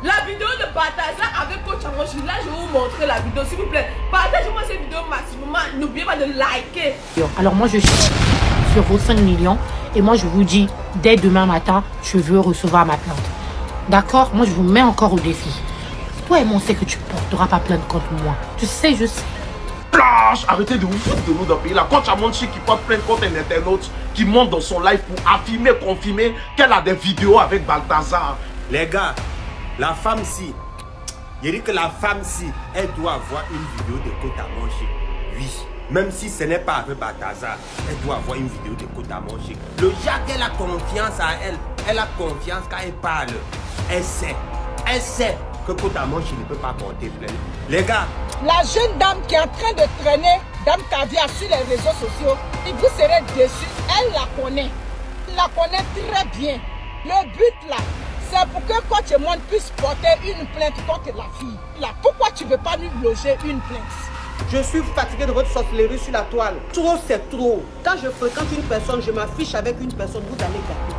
La vidéo de Balthazar avec Coach Amonchi, là je vais vous montrer la vidéo, s'il vous plaît. Partagez-moi cette vidéo maximum. N'oubliez pas de liker. Alors moi je suis sur vos 5 millions et moi je vous dis, dès demain matin, je veux recevoir ma plainte. D'accord? Moi je vous mets encore au défi. Toi et moi on sait que tu porteras pas plainte contre moi. Je sais. Flash, arrêtez de vous foutre de nous dans le pays. La Coach Amonchi qui porte plainte contre un internaute qui monte dans son live pour affirmer, confirmer qu'elle a des vidéos avec Balthazar. Les gars, la femme-ci, je dis que la femme-ci, elle doit avoir une vidéo de Coach Amonchi. Oui, même si ce n'est pas avec Balthazar, elle doit avoir une vidéo de Coach Amonchi. Le Jacques, elle a confiance à elle. Elle a confiance quand elle parle. Elle sait que Coach Amonchi ne peut pas porter plainte. Les gars, la jeune dame qui est en train de traîner Dame Caviar sur les réseaux sociaux, et vous serez déçus, elle la connaît. Elle la connaît très bien. Le but là, c'est pour que Coach Monde puisse porter une plainte contre la fille. Là, pourquoi tu ne veux pas nous loger une plainte? Je suis fatigué de votre sorcellerie sur la toile. Trop, c'est trop. Quand je fréquente une personne, je m'affiche avec une personne, vous allez gâter.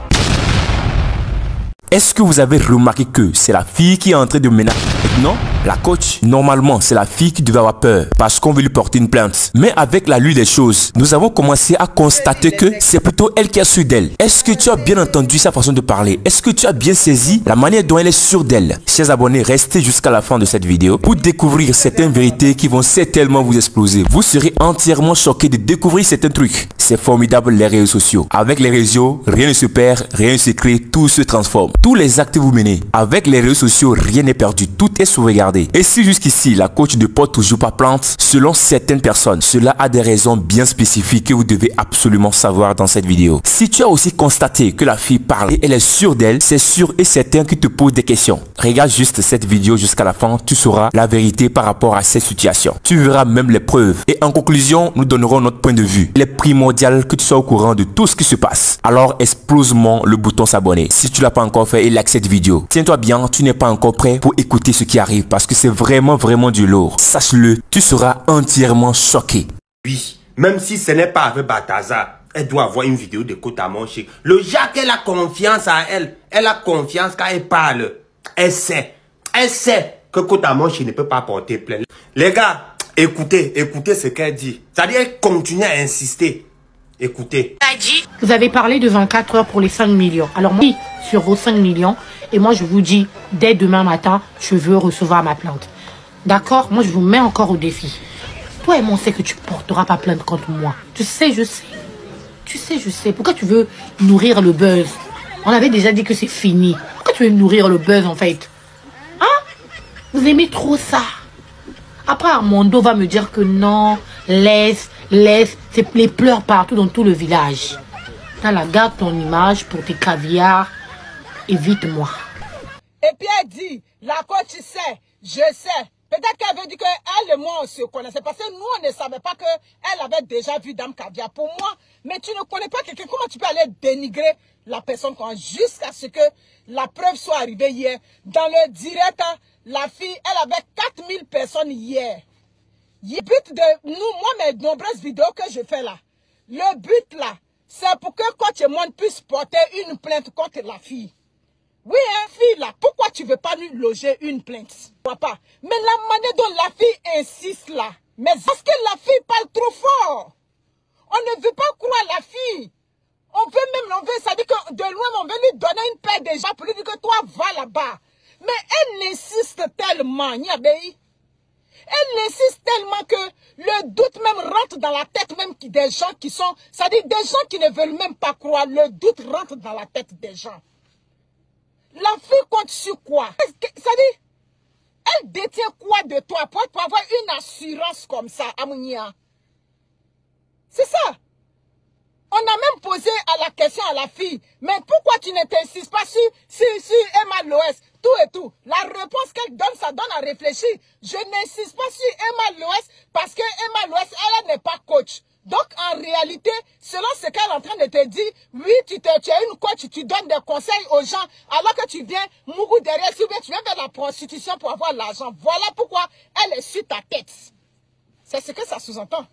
Est-ce que vous avez remarqué que c'est la fille qui est en train de menacer? Non, la coach, normalement, c'est la fille qui devait avoir peur parce qu'on veut lui porter une plainte. Mais avec la lutte des choses, nous avons commencé à constater que c'est plutôt elle qui est sûre d'elle. Est-ce que tu as bien entendu sa façon de parler? Est-ce que tu as bien saisi la manière dont elle est sûre d'elle? Chers abonnés, restez jusqu'à la fin de cette vidéo pour découvrir certaines vérités qui vont certainement vous exploser. Vous serez entièrement choqués de découvrir certains trucs. C'est formidable les réseaux sociaux. Avec les réseaux, rien ne se perd, rien ne se crée, tout se transforme. Tous les actes que vous menez, avec les réseaux sociaux, rien n'est perdu, tout est sauvegardé. Et si jusqu'ici, la coach ne porte toujours pas plainte, selon certaines personnes, cela a des raisons bien spécifiques que vous devez absolument savoir dans cette vidéo. Si tu as aussi constaté que la fille parle et elle est sûre d'elle, c'est sûr et certain qu'il te pose des questions. Regarde juste cette vidéo jusqu'à la fin, tu sauras la vérité par rapport à cette situation. Tu verras même les preuves. Et en conclusion, nous donnerons notre point de vue. Il est primordial que tu sois au courant de tout ce qui se passe. Alors explose-moi le bouton s'abonner. Si tu l'as pas encore fait et like cette vidéo. Tiens-toi bien, tu n'es pas encore prêt pour écouter ce qui arrive parce que c'est vraiment du lourd. Sache-le, tu seras entièrement choqué. oui, même si ce n'est pas avec Balthazar, elle doit avoir une vidéo de Coach Amonchi. Le Jacques, elle a confiance à elle. Elle a confiance quand elle parle. Elle sait que Coach Amonchi ne peut pas porter plainte. Les gars, écoutez ce qu'elle dit. C'est-à-dire, elle continue à insister. Écoutez. Vous avez parlé de 24 heures pour les 5 millions. Alors moi, sur vos 5 millions, et moi je vous dis, dès demain matin, je veux recevoir ma plainte. D'accord? Moi je vous mets encore au défi. Toi et moi on sait que tu porteras pas plainte contre moi. Je sais. Tu sais. Pourquoi tu veux nourrir le buzz? On avait déjà dit que c'est fini. Pourquoi tu veux nourrir le buzz en fait? Hein? Vous aimez trop ça. Après Armando va me dire que non, laisse, c'est les pleurs partout dans tout le village. T'as la garde ton image pour tes caviars. Évite-moi. Et puis elle dit, la coach sait, je sais. Peut-être qu'elle veut dire qu'elle et moi on se connaissait. Parce que nous on ne savait pas qu'elle avait déjà vu Dame Caviar. Pour moi, mais tu ne connais pas quelqu'un. Comment tu peux aller dénigrer la personne jusqu'à ce que la preuve soit arrivée hier? Dans le direct, la fille, elle avait 4000 personnes hier. Le but de nous, moi, mes nombreuses vidéos que je fais là, le but là, c'est pour que Coach Monde puisse porter une plainte contre la fille. Oui, hein, fille là, pourquoi tu ne veux pas nous loger une plainte? Papa, mais la manière dont la fille insiste là, mais parce que la fille parle trop fort. On ne veut pas croire la fille. Ça dit que de loin, on veut lui donner une paire de gens pour lui dire que toi, va là-bas. Mais elle insiste tellement, Niabéi. Elle insiste tellement que le doute même rentre dans la tête même des gens qui sont... C'est-à-dire des gens qui ne veulent même pas croire. Le doute rentre dans la tête des gens. La fille compte sur quoi? C'est-à-dire, elle détient quoi de toi pour avoir une assurance comme ça, Amounia? C'est ça. On a même posé à la question à la fille, mais pourquoi tu ne t'insistes pas sur Emma Loès, tout et tout? La réponse qu'elle donne, ça donne à réfléchir. Je n'insiste pas sur Emma Loès parce que Emma Loès, elle n'est pas coach. Donc, en réalité, selon ce qu'elle est en train de te dire, oui, tu es une coach, tu donnes des conseils aux gens, alors que tu viens mourir derrière, si tu viens faire la prostitution pour avoir l'argent. Voilà pourquoi elle est sur ta tête. C'est ce que ça sous-entend.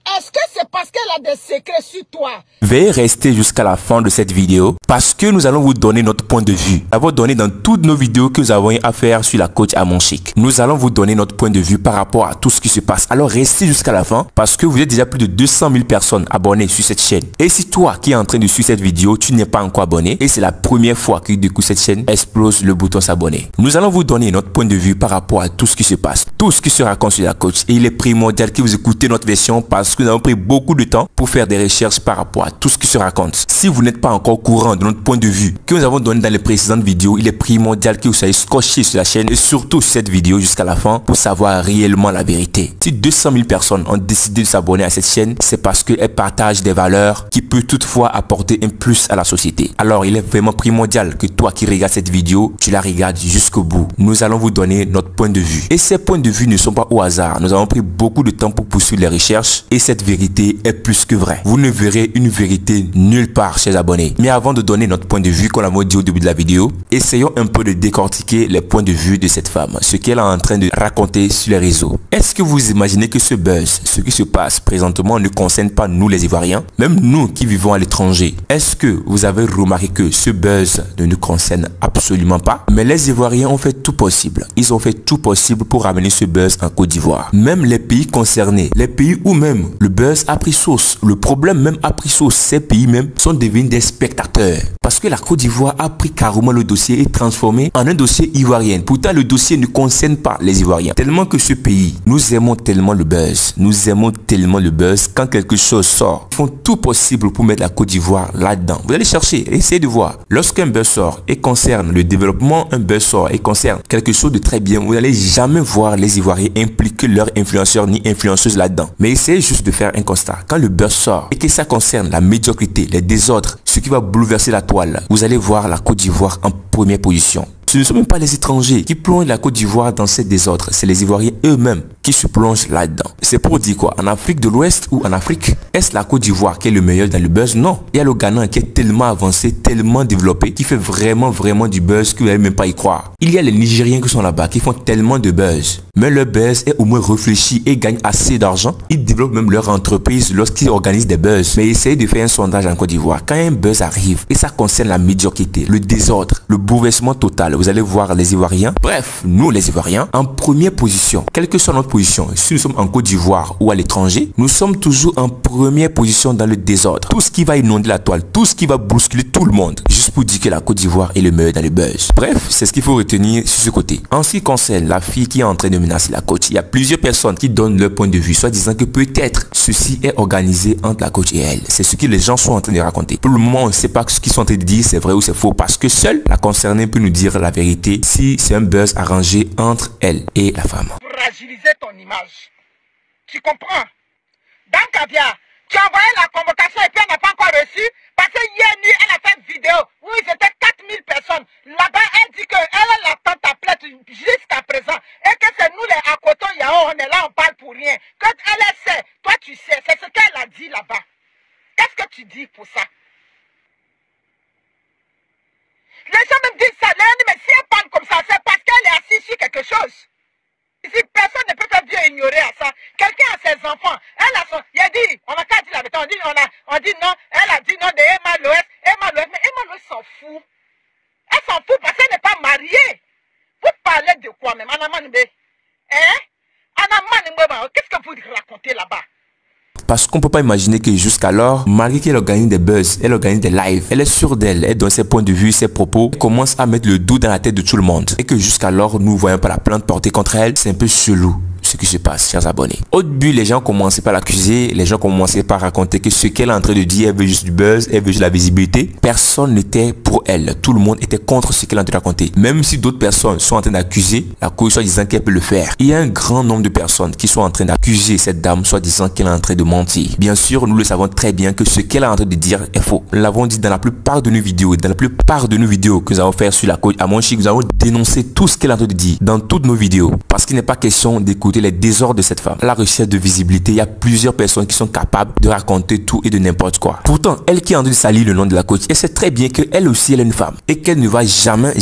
Est-ce que c'est parce qu'elle a des secrets sur toi? Veuillez rester jusqu'à la fin de cette vidéo parce que nous allons vous donner notre point de vue. Nous avons donné dans toutes nos vidéos que nous avons eu à faire sur la coach Amon Chic. Nous allons vous donner notre point de vue par rapport à tout ce qui se passe. Alors restez jusqu'à la fin parce que vous êtes déjà plus de 200 000 personnes abonnées sur cette chaîne. Et si toi qui es en train de suivre cette vidéo, tu n'es pas encore abonné et c'est la première fois que du coup cette chaîne explose le bouton s'abonner. Nous allons vous donner notre point de vue par rapport à tout ce qui se passe, tout ce qui se raconte sur la coach. Et il est primordial que vous écoutez notre version parce que nous avons pris beaucoup de temps pour faire des recherches par rapport à tout ce qui se raconte. Si vous n'êtes pas encore au courant de notre point de vue que nous avons donné dans les précédentes vidéos, il est primordial que vous soyez scotché sur la chaîne et surtout sur cette vidéo jusqu'à la fin pour savoir réellement la vérité. Si 200 000 personnes ont décidé de s'abonner à cette chaîne, c'est parce qu'elles partagent des valeurs qui peuvent toutefois apporter un plus à la société. Alors il est vraiment primordial que toi qui regardes cette vidéo, tu la regardes jusqu'au bout. Nous allons vous donner notre point de vue. Et ces points de vue ne sont pas au hasard. Nous avons pris beaucoup de temps pour poursuivre les recherches et cette vérité est plus que vraie. Vous ne verrez une vérité nulle part, chers abonnés. Mais avant de donner notre point de vue, comme on l'a dit au début de la vidéo, essayons un peu de décortiquer les points de vue de cette femme, ce qu'elle est en train de raconter sur les réseaux. Est-ce que vous imaginez que ce buzz, ce qui se passe présentement ne concerne pas nous les Ivoiriens, même nous qui vivons à l'étranger? Est-ce que vous avez remarqué que ce buzz ne nous concerne absolument pas? Mais les Ivoiriens ont fait tout possible. Ils ont fait tout possible pour ramener ce buzz en Côte d'Ivoire. Même les pays concernés, les pays où même le buzz a pris sauce, le problème même a pris sauce, ces pays même sont devenus des spectateurs. Parce que la Côte d'Ivoire a pris carrément le dossier et transformé en un dossier ivoirien. Pourtant, le dossier ne concerne pas les Ivoiriens. Tellement que ce pays, nous aimons tellement le buzz. Nous aimons tellement le buzz. Quand quelque chose sort, ils font tout possible pour mettre la Côte d'Ivoire là-dedans. Vous allez chercher, essayez de voir. Lorsqu'un buzz sort et concerne le développement, un buzz sort et concerne quelque chose de très bien, vous n'allez jamais voir les Ivoiriens impliquer leurs influenceurs ni influenceuses là-dedans. Mais essayez juste de faire un constat. Quand le buzz sort et que ça concerne la médiocrité, les désordres, ce qui va bouleverser la toile, vous allez voir la Côte d'Ivoire en première position. Ce ne sont même pas les étrangers qui plongent la Côte d'Ivoire dans ces désordres, c'est les Ivoiriens eux-mêmes qui se plongent là-dedans. C'est pour dire quoi? En Afrique de l'Ouest ou en Afrique, est-ce la Côte d'Ivoire qui est le meilleur dans le buzz? Non. Il y a le Ghana qui est tellement avancé, tellement développé, qui fait vraiment du buzz que vous n'allez même pas y croire. Il y a les Nigériens qui sont là-bas, qui font tellement de buzz. Mais leur buzz est au moins réfléchi et gagne assez d'argent. Ils développent même leur entreprise lorsqu'ils organisent des buzz. Mais essayez de faire un sondage en Côte d'Ivoire. Quand un buzz arrive et ça concerne la médiocrité, le désordre, le bouleversement total, vous allez voir les Ivoiriens. Bref, nous les Ivoiriens, en première position, quelle que soit notre position, si nous sommes en Côte d'Ivoire ou à l'étranger, nous sommes toujours en première position dans le désordre. Tout ce qui va inonder la toile, tout ce qui va bousculer tout le monde, juste pour dire que la Côte d'Ivoire est le meilleur dans le buzz. Bref, c'est ce qu'il faut retenir sur ce côté. En ce qui concerne la fille qui est en train de menacer la coach, il y a plusieurs personnes qui donnent leur point de vue, soit disant que peut-être ceci est organisé entre la coach et elle. C'est ce que les gens sont en train de raconter. Pour le moment, on ne sait pas ce qu'ils sont en train de dire, c'est vrai ou c'est faux, parce que seule la concernée peut nous dire la vérité si c'est un buzz arrangé entre elle et la femme. Pour fragiliser ton image. Tu comprends? Dans Caviar, tu as envoyé la convocation et puis elle n'a pas encore reçu parce que hier nuit, elle a fait une vidéo où ils étaient 4000 personnes. Là-bas, elle dit qu'elle attend ta plainte jusqu'à présent et que c'est nous les Akoto Yao, on est là, on parle pour rien. Que elle sait, toi tu sais, c'est ce qu'elle a dit là-bas. Qu'est-ce que tu dis pour ça? Les gens me disent ça, mais si elle parle comme ça, c'est parce qu'elle est assise sur quelque chose. Si personne ne peut pas bien ignorer à ça. Quelqu'un a ses enfants, elle a son... Il a dit, on a qu'à dire la vérité, on dit non, elle a dit non de Emma Loès, mais Emma Loès s'en fout. Elle s'en fout parce qu'elle n'est pas mariée. Vous parlez de quoi même, Anamanimbe? Hein? Anamanimbe, qu'est-ce que vous racontez là-bas? Parce qu'on ne peut pas imaginer que jusqu'alors, malgré qu'elle organise des buzz, elle organise des lives, elle est sûre d'elle, elle donne ses points de vue, ses propos, elle commence à mettre le doute dans la tête de tout le monde. Et que jusqu'alors, nous ne voyons pas la plainte portée contre elle, c'est un peu chelou ce qui se passe, chers abonnés. Au début, les gens commençaient par l'accuser, les gens commençaient par raconter que ce qu'elle est en train de dire, elle veut juste du buzz, elle veut juste la visibilité. Personne n'était pour elle, tout le monde était contre ce qu'elle est en train de raconter. Même si d'autres personnes sont en train d'accuser la cause, soit disant qu'elle peut le faire. Il y a un grand nombre de personnes qui sont en train d'accuser cette dame, soit disant qu'elle est en train de mentir. Bien sûr, nous le savons très bien que ce qu'elle est en train de dire est faux. Nous l'avons dit dans la plupart de nos vidéos, que nous avons fait sur la coach Amon Chic, nous avons dénoncé tout ce qu'elle est en train de dire dans toutes nos vidéos. Parce qu'il n'est pas question d'écouter les désordres de cette femme. À la recherche de visibilité, il y a plusieurs personnes qui sont capables de raconter tout et de n'importe quoi. Pourtant, elle qui est en train de salir le nom de la coach, elle sait très bien qu'elle aussi, elle est une femme et qu'elle ne va jamais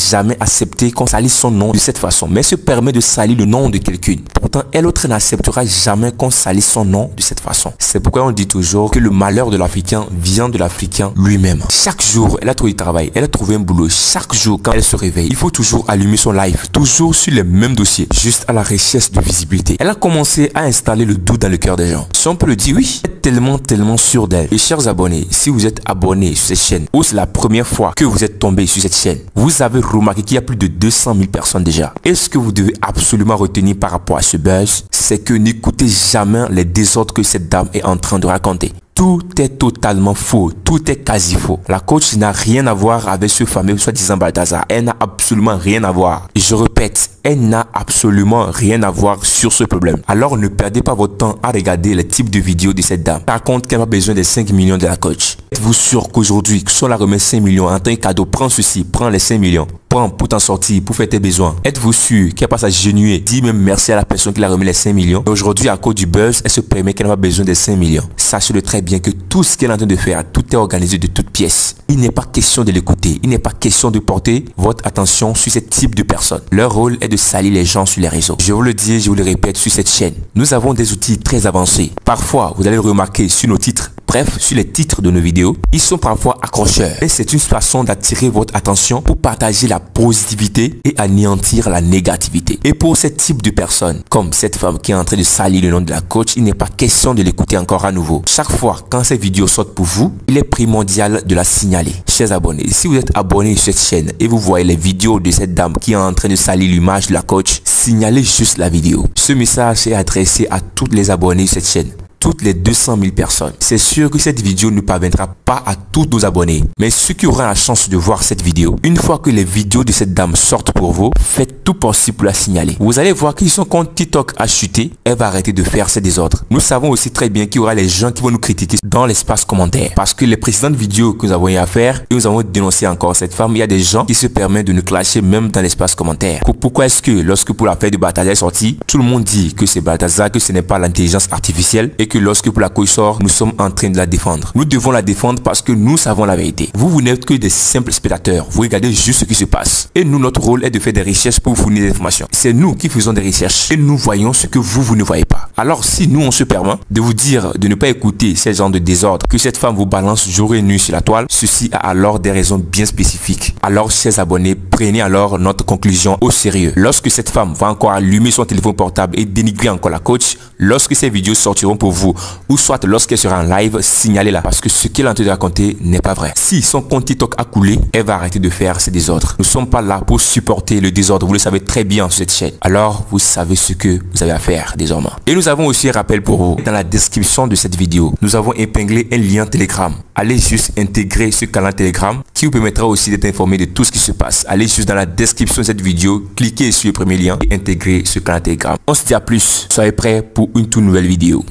accepter qu'on salisse son nom de cette façon, mais se permet de salir le nom de quelqu'un. Pourtant, elle autre n'acceptera jamais qu'on salisse son nom de cette façon. C'est pourquoi on dit toujours que le malheur de l'Africain vient de l'Africain lui-même. Chaque jour, elle a trouvé du travail, elle a trouvé un boulot. Chaque jour, quand elle se réveille, il faut toujours allumer son live, toujours sur les mêmes dossiers, juste à la recherche de visibilité. Elle a commencé à installer le doute dans le cœur des gens. Si on peut le dire, oui, elle est tellement sûre d'elle. Et chers abonnés, si vous êtes abonnés sur cette chaîne, ou c'est la première fois que vous êtes tombé sur cette chaîne, vous avez remarqué qu'il y a plus de 200 000 personnes déjà. Et ce que vous devez absolument retenir par rapport à ce buzz, c'est que n'écoutez jamais les désordres que cette dame est en train de raconter. Tout est totalement faux, tout est quasi faux. La coach n'a rien à voir avec ce fameux soi-disant Balthazar. Elle n'a absolument rien à voir. Je répète, elle n'a absolument rien à voir sur ce problème. Alors ne perdez pas votre temps à regarder les types de vidéos de cette dame. Par contre, qu'elle a besoin des 5 millions de la coach. Êtes-vous sûr qu'aujourd'hui, si on la remet 5 millions en tant que cadeau, prends ceci, prends les 5 millions. Prends pour t'en sortir, pour faire tes besoins. Êtes-vous sûr qu'elle passe à s'agenouiller, dit même merci à la personne qui l'a remis les 5 millions. Aujourd'hui, à cause du buzz, elle se permet qu'elle n'a pas besoin des 5 millions. Sachez-le très bien que tout ce qu'elle est en train de faire, tout est organisé de toutes pièces. Il n'est pas question de l'écouter. Il n'est pas question de porter votre attention sur ce type de personnes. Leur rôle est de salir les gens sur les réseaux. Je vous le dis, je vous le répète sur cette chaîne. Nous avons des outils très avancés. Parfois, vous allez le remarquer sur nos titres. Bref, sur les titres de nos vidéos, ils sont parfois accrocheurs. Et c'est une façon d'attirer votre attention pour partager la positivité et anéantir la négativité. Et pour ce type de personnes, comme cette femme qui est en train de salir le nom de la coach, il n'est pas question de l'écouter encore à nouveau. Chaque fois, quand ces vidéos sortent pour vous, il est primordial de la signaler. Chers abonnés, si vous êtes abonnés sur cette chaîne et vous voyez les vidéos de cette dame qui est en train de salir l'image de la coach, signalez juste la vidéo. Ce message est adressé à tous les abonnés de cette chaîne. Toutes les 200 000 personnes. C'est sûr que cette vidéo ne parviendra pas à tous nos abonnés. Mais ceux qui auront la chance de voir cette vidéo, une fois que les vidéos de cette dame sortent pour vous, faites tout possible pour la signaler. Vous allez voir que son compte TikTok a chuté, elle va arrêter de faire ses désordres. Nous savons aussi très bien qu'il y aura les gens qui vont nous critiquer dans l'espace commentaire. Parce que les précédentes vidéos que nous avons eu à faire, et nous avons dénoncé encore cette femme, il y a des gens qui se permettent de nous clasher même dans l'espace commentaire. Pourquoi est-ce que lorsque pour l'affaire de Balthazar est sortie, tout le monde dit que c'est Balthazar, que ce n'est pas l'intelligence artificielle et que lorsque pour la coach sort, nous sommes en train de la défendre. Nous devons la défendre parce que nous savons la vérité. Vous n'êtes que des simples spectateurs. Vous regardez juste ce qui se passe. Et nous, notre rôle est de faire des recherches pour vous fournir des informations. C'est nous qui faisons des recherches et nous voyons ce que vous ne voyez pas. Alors si nous, on se permet de vous dire de ne pas écouter ces genres de désordre que cette femme vous balance jour et nuit sur la toile, ceci a alors des raisons bien spécifiques. Alors, chers abonnés, prenez alors notre conclusion au sérieux. Lorsque cette femme va encore allumer son téléphone portable et dénigrer encore la coach, lorsque ces vidéos sortiront pour vous, ou soit lorsqu'elle sera en live, signalez-la parce que ce qu'elle est en train de raconter n'est pas vrai. Si son compte TikTok a coulé, elle va arrêter de faire ses désordres. Nous ne sommes pas là pour supporter le désordre, vous le savez très bien sur cette chaîne. Alors, vous savez ce que vous avez à faire désormais. Et nous avons aussi un rappel pour vous. Dans la description de cette vidéo, nous avons épinglé un lien Telegram. Allez juste intégrer ce canal Telegram qui vous permettra aussi d'être informé de tout ce qui se passe. Allez juste dans la description de cette vidéo, cliquez sur le premier lien et intégrez ce canal Telegram. On se dit à plus. Soyez prêts pour une toute nouvelle vidéo.